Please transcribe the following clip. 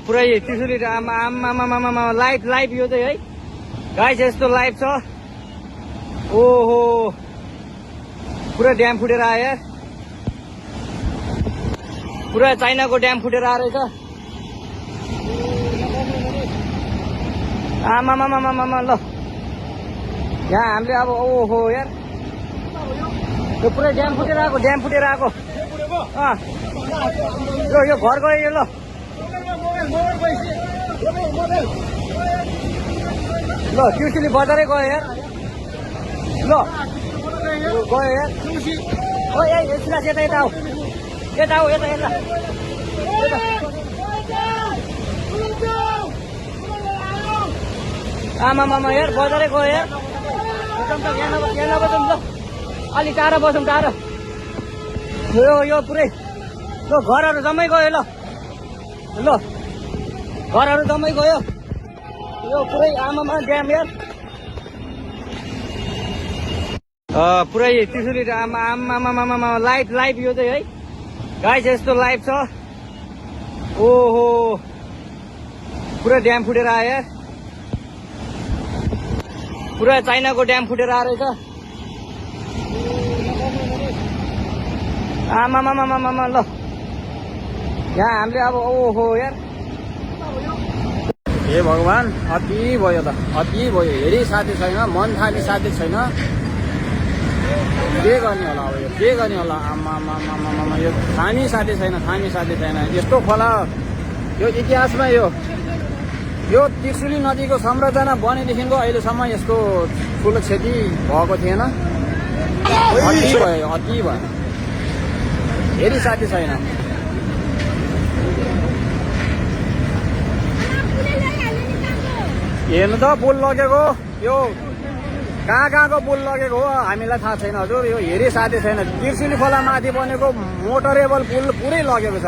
पुरै त्रिशुली आमा live live यो चाहिँ है गाइस यस्तो लाइभ छ। ओहो पुरा ड्याम फुटेर आयो यार, पुरा चाइनाको ड्याम फुटेर आएर रहेछ। आमा ल यहाँ हामीले अब ओहो यार यो पुरै ड्याम फुटेर आएको यो घर गयो यो। ल ल त्रिशुली बजारै गयो यार। ल गयो यार। ओ एकछिन यता आऊ यता आमा यार बजारै गयो यार। यहाँ नबसौँ ल, अलि टाढा बसौँ टाढा। यो पुरै ल घरहरू जम्मै गयो। ल घरहरू जम्मै गयो यो पुरै आमामा ड्याम यार। पुरै त्रिशुली आमा लाइभ लाइभ यो चाहिँ है गाइस यस्तो लाइभ छ। ओहो पुरा ड्याम फुटेर आयो यार, पुरा चाइनाको ड्याम फुटेर आएर रहेछ। आमा ल यहाँ हामीले अब ओहो यार। हे भगवान अति भयो त, अति भयो। हेरी साथी छैन, मन थाली साथी छैन, के गर्ने होला अब यो, के गर्ने होला। आमा यो थामी साथी छैन। यस्तो खोला यो इतिहासमा यो त्रिशुली नदीको संरचना बनेदेखिको अहिलेसम्म यस्तो ठुलो क्षति भएको थिएन। अति भयो हेरी साथी छैन। हेर्नु त पुल लगेको यो कहाँको पुल लगेको हो हामीलाई थाहा छैन हजुर। यो हेरी साथी छैन। त्रिशुली खोला माथि बनेको मोटरेबल पुल पुरै लगेको छ।